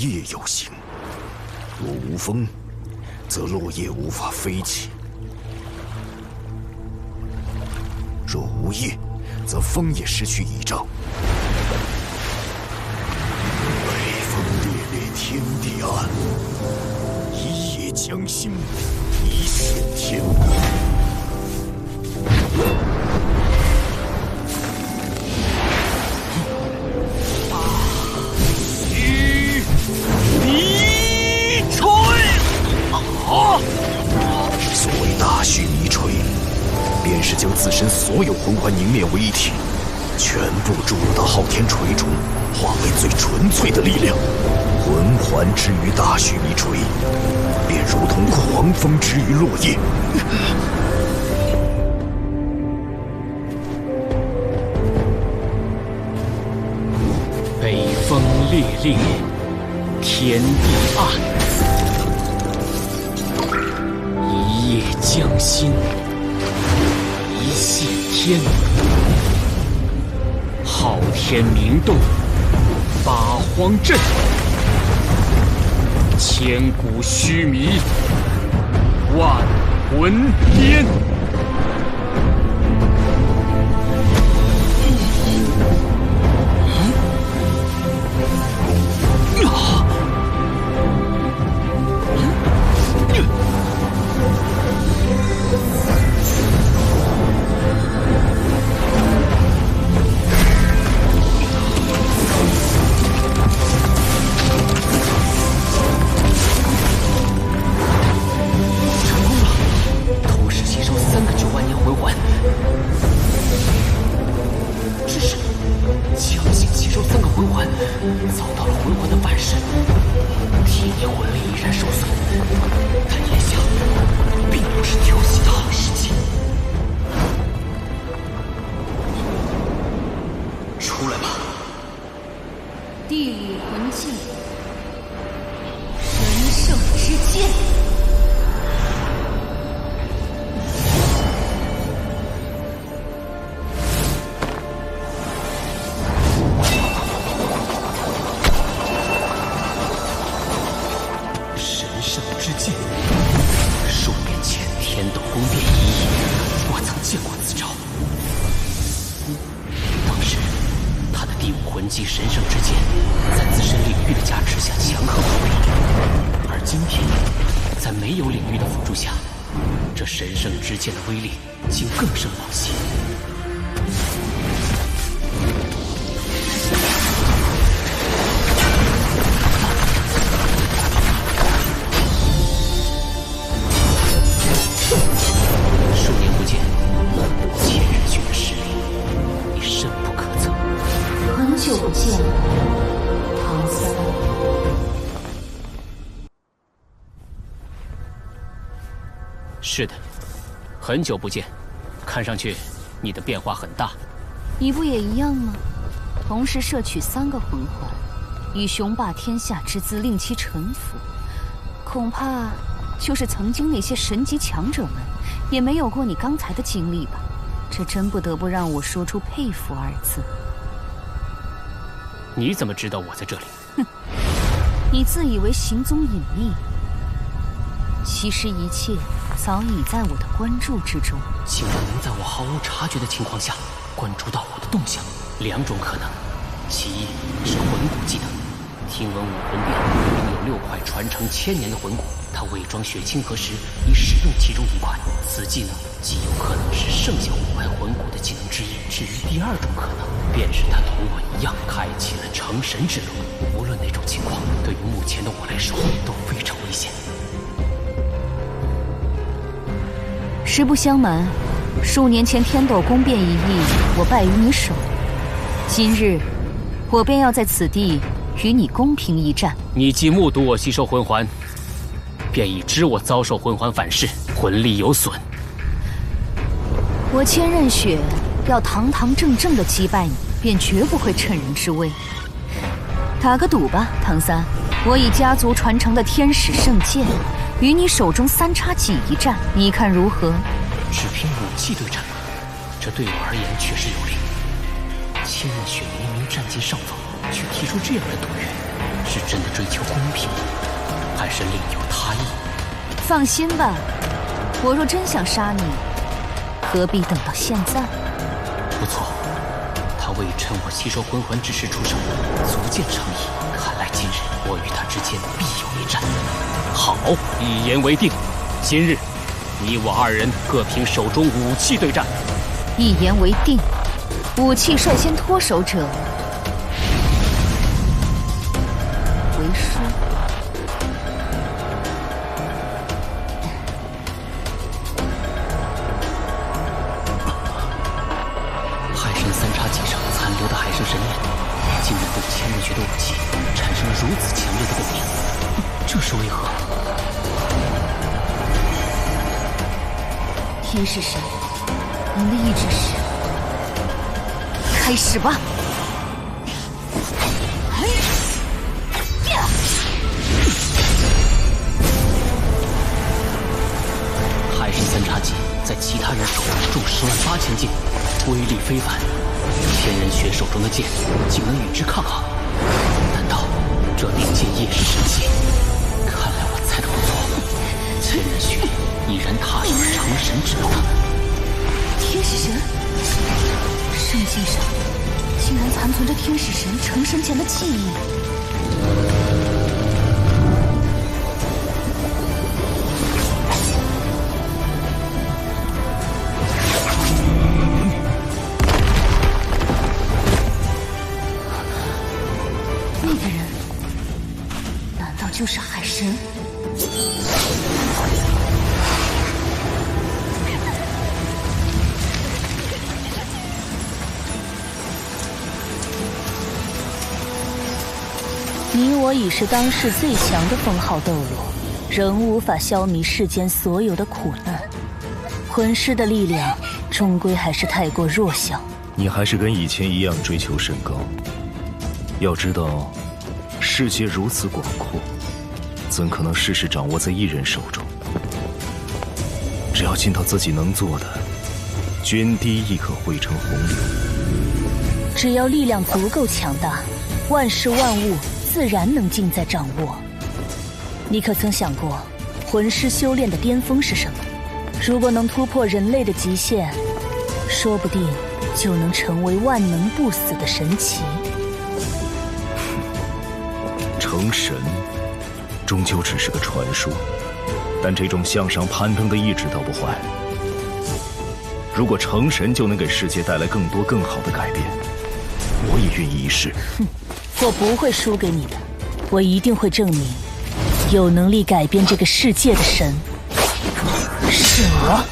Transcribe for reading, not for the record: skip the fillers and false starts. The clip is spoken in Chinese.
叶有形，若无风，则落叶无法飞起；若无叶，则风也失去倚仗。北风烈烈，天地暗；一叶将兴，一线天。 所谓大须弥锤，便是将自身所有魂环凝练为一体，全部注入到昊天锤中，化为最纯粹的力量。魂环之于大须弥锤，便如同狂风之于落叶。北风烈烈，天地暗。 一叶将兴，一线天。昊天明洞，八荒阵，千古须弥，万魂颠。 遭到了魂环的反噬，体内魂力依然受损，但眼下并不是调息的好时机。出来吧！第五魂技，神圣之剑。 技神圣之剑，在自身领域的加持下强横无比，而今天，在没有领域的辅助下，这神圣之剑的威力竟更胜往昔。数年不见，千仞君的实力已深不可测。 很久不见，唐三。是的，很久不见，看上去你的变化很大。你不也一样吗？同时摄取3个魂环，以雄霸天下之姿令其臣服，恐怕就是曾经那些神级强者们，也没有过你刚才的经历吧？这真不得不让我说出佩服2字。 你怎么知道我在这里？哼，你自以为行踪隐秘，其实一切早已在我的关注之中。竟然能在我毫无察觉的情况下关注到我的动向，2种可能：其一是魂骨技能，听闻武魂殿拥有6块传承1000年的魂骨，他伪装血清河时已使用其中1块。此技能极有可能是剩下5块魂骨的技能之一。至于第2种可能，便是他同我一样开启了成神之路。无论哪种情况，对于目前的我来说都非常危险。实不相瞒，数年前天斗宫变一役，我败于你手。今日，我便要在此地与你公平一战。你既目睹我吸收魂环，便已知我遭受魂环反噬，魂力有损。我千仞雪要堂堂正正的击败你，便绝不会趁人之危。打个赌吧，唐三，我以家族传承的天使圣剑与你手中3叉戟一战，你看如何？只凭武器对战，这对我而言确实有利。千仞雪明明占尽上风，却提出这样的赌约，是真的追求公平，还是另有他意？放心吧，我若真想杀你，何必等到现在？不错，他未趁我吸收魂环之时出手，足见诚意。看来今日我与他之间必有一战。好，一言为定，今日你我2人各凭手中武器对战。一言为定，武器率先脱手者为输。海神3叉戟上残留的海神神念，竟然对千仞雪的武器产生了如此强烈的共鸣，这是为何？天使神，您的意志是？开始吧！海神3叉戟在其他人手中中108000剑，威力非凡。千仞雪手中的剑竟能与之抗衡，难道这柄剑也是神器？看来我猜的不错，千仞雪已然踏上了成神之路。天使神，圣剑上竟然残存着天使神成神前的记忆。那个人，难道就是海神？你我已是当世最强的封号斗罗，仍无法消弭世间所有的苦难。魂师的力量终归还是太过弱小。你还是跟以前一样追求甚高。要知道，世界如此广阔，怎可能事事掌握在一人手中？只要尽到自己能做的，涓滴亦可汇成洪流。只要力量足够强大，万事万物自然能尽在掌握。你可曾想过，魂师修炼的巅峰是什么？如果能突破人类的极限，说不定就能成为万能不死的神奇。成神，终究只是个传说，但这种向上攀登的意志倒不坏。如果成神就能给世界带来更多更好的改变，我也愿意一试。我不会输给你的，我一定会证明，有能力改变这个世界的神是我。